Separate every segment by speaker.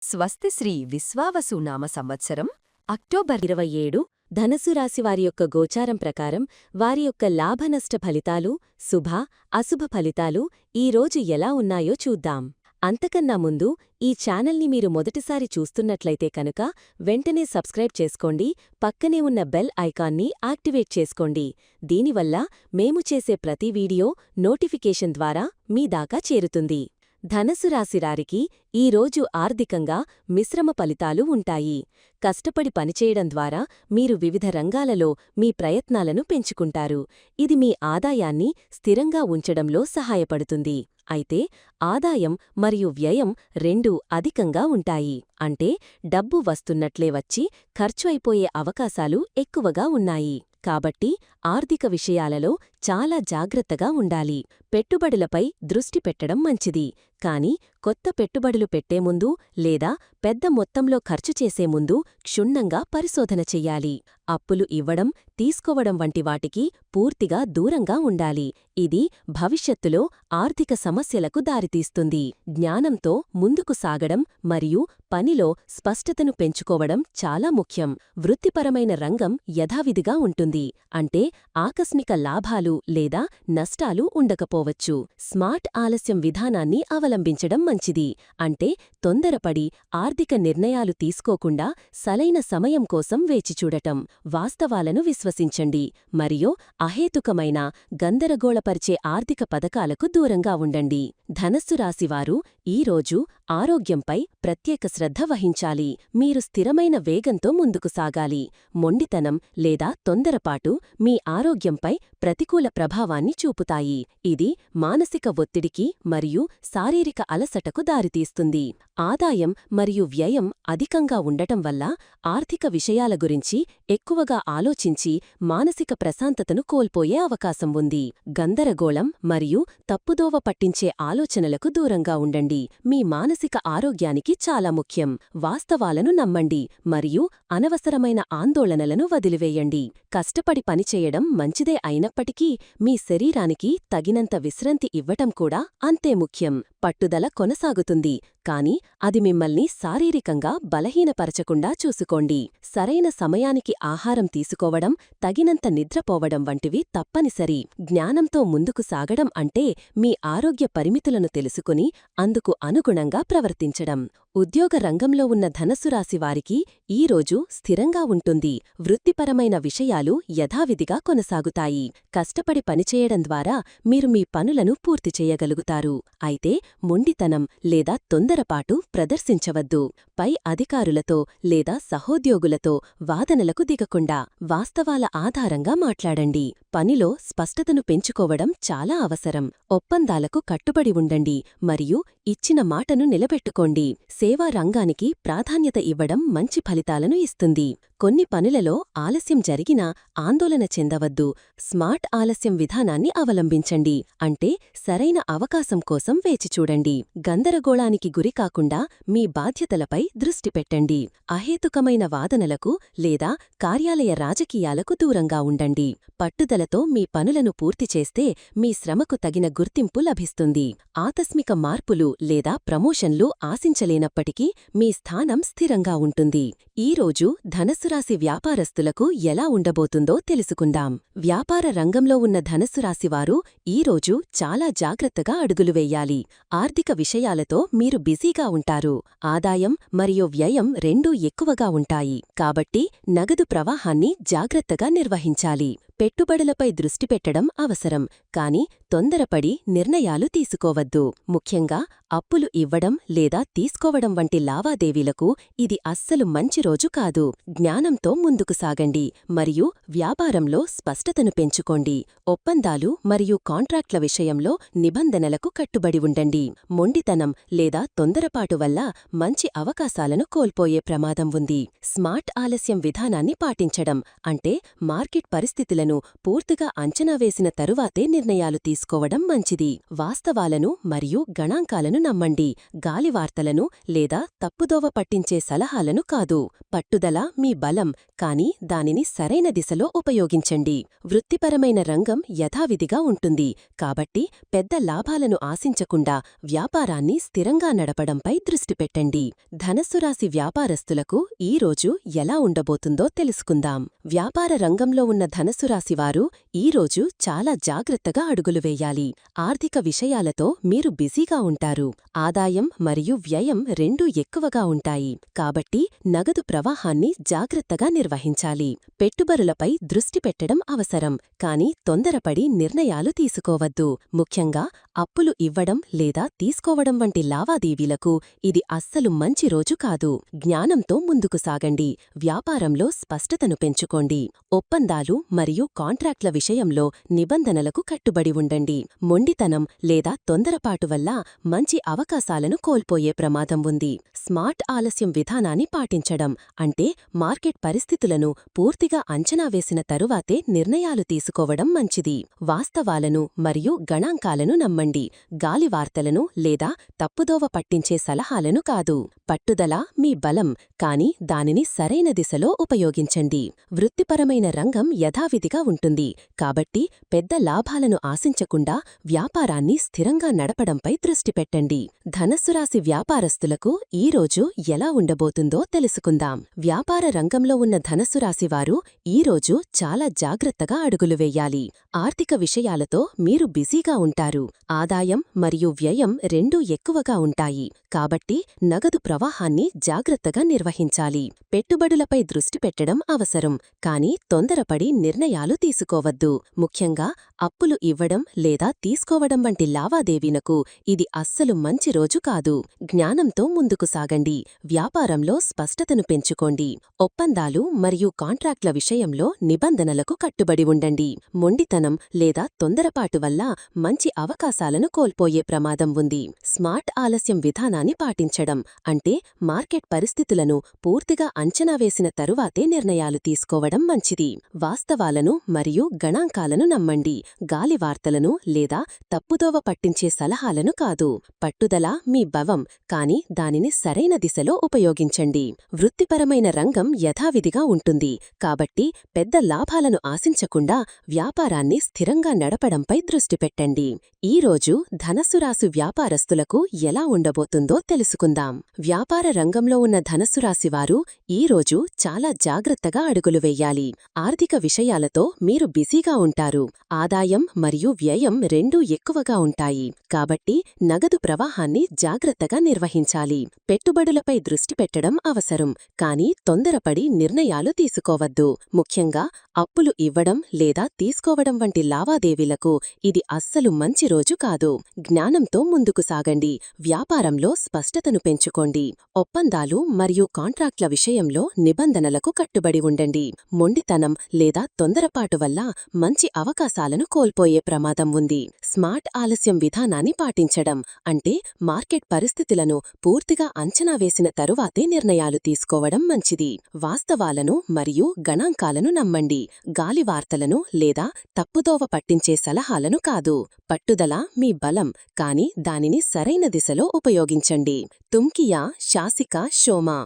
Speaker 1: స్వస్తిశ్రీ విశ్వావసు నామ సంవత్సరం అక్టోబర్
Speaker 2: 27 ధనస్సు రాశివారి యొక్క గోచారం ప్రకారం వారి యొక్క లాభనష్ట ఫలితాలు, శుభ, అశుభ ఫలితాలు ఈరోజు ఎలా ఉన్నాయో చూద్దాం. అంతకన్నా ముందు ఈ ఛానల్ని మీరు మొదటిసారి చూస్తున్నట్లయితే కనుక వెంటనే సబ్స్క్రైబ్ చేసుకోండి, పక్కనే ఉన్న బెల్ ఐకాన్ని యాక్టివేట్ చేసుకోండి. దీనివల్ల మేము చేసే ప్రతి వీడియో నోటిఫికేషన్ ద్వారా మీ దాకా చేరుతుంది. ధనస్సు రాశివారికి ఈరోజు ఆర్థికంగా మిశ్రమ ఫలితాలు ఉంటాయి. కష్టపడి పనిచేయడం ద్వారా మీరు వివిధ రంగాలలో మీ ప్రయత్నాలను పెంచుకుంటారు. ఇది మీ ఆదాయాన్ని స్థిరంగా ఉంచడంలో సహాయపడుతుంది. అయితే ఆదాయం మరియు వ్యయం రెండూ అధికంగా ఉంటాయి. అంటే డబ్బు వస్తున్నట్లే వచ్చి ఖర్చు అయిపోయే అవకాశాలు ఎక్కువగా ఉన్నాయి. కాబట్టి ఆర్థిక విషయాలలో చాలా జాగ్రత్తగా ఉండాలి. పెట్టుబడులపై దృష్టి పెట్టడం మంచిది. కానీ కొత్త పెట్టుబడులు పెట్టే ముందు లేదా పెద్ద మొత్తంలో ఖర్చు చేసే ముందు క్షుణ్ణంగా పరిశోధన చెయ్యాలి. అప్పులు ఇవ్వడం, తీసుకోవడం వంటి వాటికి పూర్తిగా దూరంగా ఉండాలి. ఇది భవిష్యత్తులో ఆర్థిక సమస్యలకు దారితీస్తుంది. జ్ఞానంతో ముందుకు సాగడం మరియు పనిలో స్పష్టతను పెంచుకోవడం చాలా ముఖ్యం. వృత్తిపరమైన రంగం యథావిధిగా ఉంటుంది. అంటే ఆకస్మిక లాభాలు లేదా నష్టాలు ఉండకపోవచ్చు. స్మార్ట్ ఆలస్యం విధానాన్ని అవలంబించడం మంచిది. అంటే తొందరపడి ఆర్థిక నిర్ణయాలు తీసుకోకుండా సరైన సమయం కోసం వేచిచూడటం. వాస్తవాలను విశ్వసించండి మరియు అహేతుకమైన గందరగోళపరిచే ఆర్థిక పథకాలకు దూరంగా ఉండండి. ధనస్సు రాశివారు ఈరోజు ఆరోగ్యంపై ప్రత్యేక శ్రద్ధ వహించాలి. మీరు స్థిరమైన వేగంతో ముందుకు సాగాలి. మొండితనం లేదా తొందరపాటు మీ ఆరోగ్యంపై ప్రతికూల ప్రభావాన్ని చూపుతాయి. ఇది మానసిక ఒత్తిడికి మరియు శారీరక అలసటకు దారితీస్తుంది. ఆదాయం మరియు వ్యయం అధికంగా ఉండటం వల్ల ఆర్థిక విషయాల గురించి ఎక్కువగా ఆలోచించి మానసిక ప్రశాంతతను కోల్పోయే అవకాశం ఉంది. గందరగోళం మరియు తప్పుదోవ పట్టించే ఆలోచనలకు దూరంగా ఉండండి. మీ మానసిక ఆరోగ్యానికి చాలా ముఖ్యం. వాస్తవాలను నమ్మండి మరియు అనవసరమైన ఆందోళనలను వదిలివేయండి. కష్టపడి పనిచేయడం మంచిదే అయినప్పటికీ మీ శరీరానికి తగినంత విశ్రాంతి ఇవ్వటం కూడా అంతే ముఖ్యం. పట్టుదల కొనసాగుతుంది, కానీ అది మిమ్మల్ని శారీరకంగా బలహీనపరచకుండా చూసుకోండి. సరైన సమయానికి ఆహారం తీసుకోవడం, తగినంత నిద్రపోవడం వంటివి తప్పనిసరి. జ్ఞానంతో ముందుకు సాగడం అంటే మీ ఆరోగ్య పరిమితులను తెలుసుకుని అందుకు అనుగుణంగా ప్రవర్తించడం. ఉద్యోగ రంగంలో ఉన్న ధనస్సు రాశివారికి ఈరోజు స్థిరంగా ఉంటుంది. వృత్తిపరమైన విషయాలు యథావిధిగా కొనసాగుతాయి. కష్టపడి పనిచేయడం ద్వారా మీరు మీ పనులను పూర్తి చేయగలుగుతారు. అయితే మొండితనం లేదా తొందరపాటు ప్రదర్శించవద్దు. పై అధికారులతో లేదా సహోద్యోగులతో వాదనలకు దిగకుండా వాస్తవాల ఆధారంగా మాట్లాడండి. పనిలో స్పష్టతను పెంచుకోవడం చాలా అవసరం. ఒప్పందాలకు కట్టుబడి ఉండండి మరియు ఇచ్చిన మాటను నిలబెట్టుకోండి. సేవా రంగానికి ప్రాధాన్యత ఇవ్వడం మంచి ఫలితాలను ఇస్తుంది. కొన్ని పనులలో ఆలస్యం జరిగినా ఆందోళన చెందవద్దు. స్మార్ట్ ఆలస్యం విధానాన్ని అవలంబించండి. అంటే సరైన అవకాశం కోసం వేచిచూడండి. గందరగోళానికి గురికాకుండా మీ బాధ్యతలపై దృష్టి పెట్టండి. అహేతుకమైన వాదనలకు లేదా కార్యాలయ రాజకీయాలకు దూరంగా ఉండండి. పట్టుదలతో మీ పనులను పూర్తి చేస్తే మీ శ్రమకు తగిన గుర్తింపు లభిస్తుంది. ఆకస్మిక మార్పులు లేదా ప్రమోషన్లు ఆశించలేనప్పటికీ మీ స్థానం స్థిరంగా ఉంటుంది. ఈరోజు ధనస్సు రాశి వ్యాపారస్తులకు ఎలా ఉండబోతుందో తెలుసుకుందాం. వ్యాపార రంగంలో ఉన్న ధనస్సు రాశివారు ఈరోజు చాలా జాగ్రత్తగా అడుగులు వేయాలి. ఆర్థిక విషయాలతో మీరు బిజీగా ఉంటారు. ఆదాయం మరియు వ్యయం రెండూ ఎక్కువగా ఉంటాయి. కాబట్టి నగదు ప్రవాహాన్ని జాగ్రత్తగా నిర్వహించాలి. పెట్టుబడులపై దృష్టి పెట్టడం అవసరం, కానీ తొందరపడి నిర్ణయాలు తీసుకోవద్దు. ముఖ్యంగా అప్పులు ఇవ్వడం లేదా తీసుకోవడం వంటి లావాదేవీలకు ఇది అస్సలు మంచి రోజు కాదు. జ్ఞానంతో ముందుకు సాగండి మరియు వ్యాపారంలో స్పష్టతను పెంచుకోండి. ఒప్పందాలు మరియు కాంట్రాక్ట్ల విషయంలో నిబంధనలకు కట్టుబడి ఉండండి. మొండితనం లేదా తొందరపాటు వల్ల మంచి అవకాశాలను కోల్పోయే ప్రమాదం ఉంది. స్మార్ట్ ఆలస్యం విధానాన్ని పాటించడం అంటే మార్కెట్ పరిస్థితులను పూర్తిగా అంచనా వేసిన తరువాతే నిర్ణయాలు తీసుకోవడం మంచిది. వాస్తవాలను మరియు గణాంకాలను నమ్మండి, గాలివార్తలను లేదా తప్పుదోవ పట్టించే సలహాలను కాదు. పట్టుదల మీ బలం, కానీ దానిని సరైన దిశలో ఉపయోగించండి. వృత్తిపరమైన రంగం యథావిధిగా ఉంటుంది, కాబట్టి పెద్ద లాభాలను ఆశించకుండా వ్యాపారాన్ని స్థిరంగా నడపడంపై దృష్టి పెట్టండి. ధనస్సు రాశి వ్యాపారస్తులకు ఈ రోజు ఎలా ఉండబోతుందో తెలుసుకుందాం. వ్యాపార రంగంలో ఉన్న ధనస్సు రాశివారు ఈ రోజు చాలా జాగ్రత్తగా అడుగులు వేయాలి. ఆర్థిక విషయాలతో మీరు బిజీగా ఉంటారు. ఆదాయం మరియు వ్యయం రెండూ ఎక్కువగా ఉంటాయి, కాబట్టి నగదు ప్రవాహాన్ని జాగ్రత్తగా నిర్వహించాలి. పెట్టుబడులపై దృష్టి పెట్టడం అవసరం, కానీ తొందరపడి నిర్ణయాలు తీసుకోవద్దు. ముఖ్యంగా అప్పులు ఇవ్వడం లేదా తీసుకోవడం వంటి లావాదేవీలకు ఇది అస్సలు మంచి రోజు కాదు. జ్ఞానంతో ముందుకు సాగండి. వ్యాపారంలో స్పష్టతను పెంచుకోండి. ఒప్పందాలు మరియు కాంట్రాక్ట్ల విషయంలో నిబంధనలకు కట్టుబడి ఉండండి. మొండితనం లేదా తొందరపాటు వల్ల మంచి అవకాశాలను కోల్పోయే ప్రమాదం ఉంది. స్మార్ట్ ఆలస్యం విధానాన్ని పాటించడం అంటే మార్కెట్ పరిస్థితులను పూర్తిగా అంచనా వేసిన తరువాతే నిర్ణయాలు తీసుకోవడం మంచిది. వాస్తవాలను మరియు గణాంకాలను నమ్మండి, గాలివార్తలను లేదా తప్పుదోవ పట్టించే సలహాలను కాదు. పట్టుదల మీ బలం, కానీ దానిని సరైన దిశలో ఉపయోగించండి. వృత్తిపరమైన రంగం యథావిధిగా ఉంటుంది, కాబట్టి పెద్ద లాభాలను ఆశించకుండా వ్యాపారాన్ని స్థిరంగా నడపడంపై దృష్టి పెట్టండి. ధనస్సు రాశి వ్యాపారస్తులకు ఈ రోజు ఎలా ఉండబోతుందో తెలుసుకుందాం. వ్యాపార రంగంలో ఉన్న ధనస్సు రాశివారు ఈ రోజు చాలా జాగ్రత్తగా అడుగులు వేయాలి. ఆర్థిక విషయాలతో మీరు బిజీగా ఉంటారు. ఆదాయం మరియు వ్యయం రెండూ ఎక్కువగా ఉంటాయి, కాబట్టి నగదు ప్రవాహాన్ని జాగ్రత్తగా నిర్వహించాలి. పెట్టుబడులపై దృష్టి పెట్టడం అవసరం, కానీ తొందరపడి నిర్ణయాలు తీసుకోవద్దు. ముఖ్యంగా అప్పులు ఇవ్వడం లేదా తీసుకోవడం వంటి లావాదేవీలకు ఇది అస్సలు మంచి రోజు కాదు. జ్ఞానంతో ముందుకు సాగండి. వ్యాపారంలో స్పష్టతను పెంచుకోండి. ఒప్పందాలు మరియు కాంట్రాక్ట్ల విషయంలో నిబంధనలకు కట్టుబడి ఉండండి. మొండితనం లేదా తొందరపాటు వల్ల మంచి అవకాశాలను కోల్పోయే ప్రమాదం ఉంది. స్మార్ట్ ఆలస్యం విధానాన్ని పాటించడం అంటే మార్కెట్ పరిస్థితులను పూర్తిగా అంచనా వేసిన తరువాతే నిర్ణయాలు తీసుకోవడం మంచిది. వాస్తవాలను మరియు గణాంకాలను నమ్మండి, గాలివార్తలను లేదా తప్పుదోవ పట్టించే సలహాలను కాదు. పట్టుదల మీ బలం, కానీ దానిని సరైన దిశలో ఉపయోగించండి. వృత్తిపరమైన రంగం యథావిధిగా ఉంటుంది, కాబట్టి పెద్ద లాభాలను ఆశించకుండా వ్యాపారాన్ని స్థిరంగా నడపడంపై దృష్టి పెట్టండి. ఈ రోజు ధనస్సు రాశి వ్యాపారస్తులకు ఎలా ఉండబోతుందో తెలుసుకుందాం. వ్యాపార రంగంలో ఉన్న ధనస్సు రాశివారు ఈ రోజు చాలా జాగ్రత్తగా అడుగులు వెయ్యాలి. ఆర్థిక విషయాలతో మీరు బిజీగా ఉంటారు. ఆదాయం మరియు వ్యయం రెండూ ఎక్కువగా ఉంటాయి, కాబట్టి నగదు ప్రవాహాన్ని జాగ్రత్తగా నిర్వహించాలి. పెట్టుబడులపై దృష్టి పెట్టడం అవసరం, కానీ తొందరపడి నిర్ణయాలు తీసుకోవద్దు. ముఖ్యంగా అప్పులు ఇవ్వడం లేదా తీసుకోవడం వంటి లావాదేవీలకు ఇది అస్సలు మంచి రోజు కాదు. జ్ఞానంతో ముందుకు సాగండి. వ్యాపారంలో స్పష్టతను పెంచుకోండి. ఒప్పందాలు మరియు కాంట్రాక్ట్ల విషయంలో నిబంధనలకు కట్టుబడి ఉండండి. మొండితనం లేదా తొందరపాటు వల్ల మంచి అవకాశాలను కోల్పోయే ప్రమాదం ఉంది. స్మార్ట్ ఆలస్యం విధానాన్ని పాటించడం అంటే మార్కెట్ పరిస్థితులను పూర్తిగా అంచనా వేసిన తరువాతే నిర్ణయాలు తీసుకోవడం మంచిది. వాస్తవాలను మరియు గణాంకాలను నమ్మండి, గాలివార్తలను లేదా తప్పుదోవ పట్టించే సలహాలను కాదు. పట్టుదల మీ బలం, కానీ దానిని సరైన దిశలో ఉపయోగించండి. తుంకియా, శాసిక, శోమా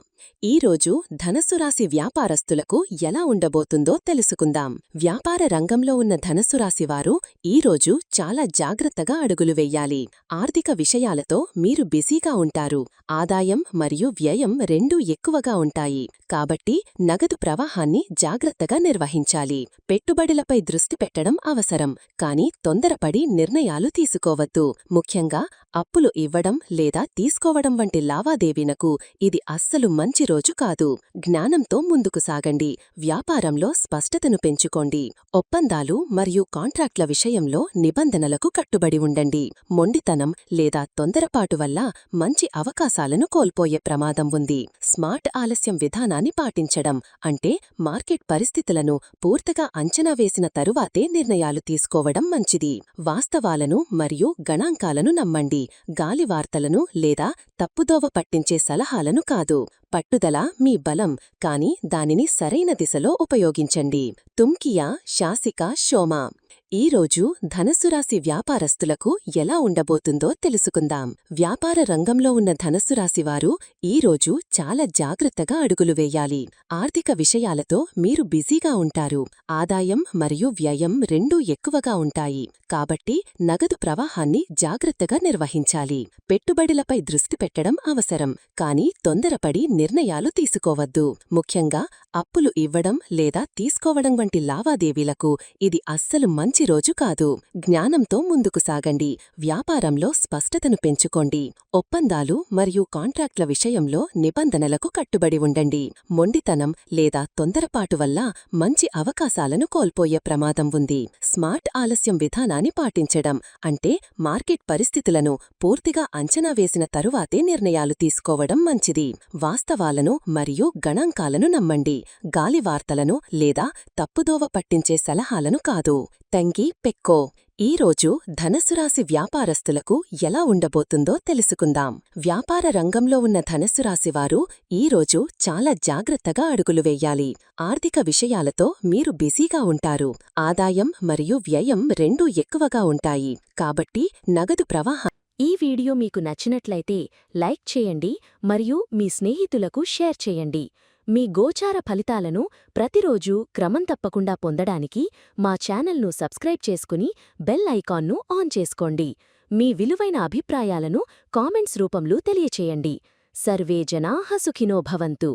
Speaker 2: ఈ రోజు ధనస్సు రాశి వ్యాపారస్తులకు ఎలా ఉండబోతుందో తెలుసుకుందాం. వ్యాపార రంగంలో ఉన్న ధనస్సు రాశివారు ఈ రోజు చాలా జాగ్రత్తగా అడుగులు వెయ్యాలి. ఆర్థిక విషయాలతో మీరు బిజీగా ఉంటారు. ఆదాయం మరియు వ్యయం రెండూ ఎక్కువగా ఉంటాయి, కాబట్టి నగదు ప్రవాహాన్ని జాగ్రత్తగా నిర్వహించాలి. పెట్టుబడులపై దృష్టి పెట్టడం అవసరం, కానీ తొందరపడి నిర్ణయాలు తీసుకోవద్దు. ముఖ్యంగా అప్పులు ఇవ్వడం లేదా తీసుకోవడం వంటి లావాదేవీలకు ఇది అస్సలు మంచి రోజు కాదు. జ్ఞానంతో ముందుకు సాగండి. వ్యాపారంలో స్పష్టతను పెంచుకోండి. ఒప్పందాలు మరియు కాంట్రాక్ట్ల విషయంలో నిబంధనలకు కట్టుబడి ఉండండి. మొండితనం లేదా తొందరపాటు వల్ల మంచి అవకాశాలను కోల్పోయే ప్రమాదం ఉంది. స్మార్ట్ ఆలస్యం విధానాన్ని పాటించడం అంటే మార్కెట్ పరిస్థితులను పూర్తిగా అంచనా వేసిన తరువాతే నిర్ణయాలు తీసుకోవడం మంచిది. వాస్తవాలను మరియు గణాంకాలను నమ్మండి, గాలివార్తలను లేదా తప్పుదోవ పట్టించే సలహాలను కాదు. పట్టుదల మీ బలం, కానీ దానిని సరైన దిశలో ఉపయోగించండి. తుంకియా, శాసిక, శోమా ఈరోజు ధనస్సు రాశి వ్యాపారస్తులకు ఎలా ఉండబోతుందో తెలుసుకుందాం. వ్యాపార రంగంలో ఉన్న ధనస్సు రాశివారు ఈరోజు చాలా జాగ్రత్తగా అడుగులు వేయాలి. ఆర్థిక విషయాలతో మీరు బిజీగా ఉంటారు. ఆదాయం మరియు వ్యయం రెండూ ఎక్కువగా ఉంటాయి. కాబట్టి నగదు ప్రవాహాన్ని జాగ్రత్తగా నిర్వహించాలి. పెట్టుబడులపై దృష్టి పెట్టడం అవసరం, కానీ తొందరపడి నిర్ణయాలు తీసుకోవద్దు. ముఖ్యంగా అప్పులు ఇవ్వడం లేదా తీసుకోవడం వంటి లావాదేవీలకు ఇది అస్సలు మంచి రోజు కాదు. జ్ఞానంతో ముందుకు సాగండి. వ్యాపారంలో స్పష్టతను పెంచుకోండి. ఒప్పందాలు మరియు కాంట్రాక్ట్ల విషయంలో నిబంధనలకు కట్టుబడి ఉండండి. మొండితనం లేదా తొందరపాటు వల్ల మంచి అవకాశాలను కోల్పోయే ప్రమాదం ఉంది. స్మార్ట్ ఆలస్యం విధానాన్ని పాటించడం అంటే మార్కెట్ పరిస్థితులను పూర్తిగా అంచనా వేసిన తరువాతే నిర్ణయాలు తీసుకోవడం మంచిది. వాస్తవాలను మరియు గణాంకాలను నమ్మండి, గాలివార్తలను లేదా తప్పుదోవ పట్టించే సలహాలను కాదు. తంగి పెక్కో. ఈరోజు ధనస్సు రాశి వ్యాపారస్తులకు ఎలా ఉండబోతుందో తెలుసుకుందాం. వ్యాపార రంగంలో ఉన్న ధనస్సు రాశివారు ఈరోజు చాలా జాగ్రత్తగా అడుగులు వేయాలి. ఆర్థిక విషయాలతో మీరు బిజీగా ఉంటారు. ఆదాయం మరియు వ్యయం రెండూ ఎక్కువగా ఉంటాయి. కాబట్టి నగదు ప్రవాహం.
Speaker 3: ఈ వీడియో మీకు నచ్చినట్లయితే లైక్ చేయండి మరియు మీ స్నేహితులకు షేర్ చేయండి. మీ గోచార ఫలితాలను ప్రతిరోజూ క్రమం తప్పకుండా పొందడానికి మా ఛానల్ను సబ్స్క్రైబ్ చేసుకుని బెల్ ఐకాన్ను ఆన్ చేసుకోండి. మీ విలువైన అభిప్రాయాలను కామెంట్స్ రూపంలో తెలియచేయండి. సర్వే జనాః సుఖినో భవంతు.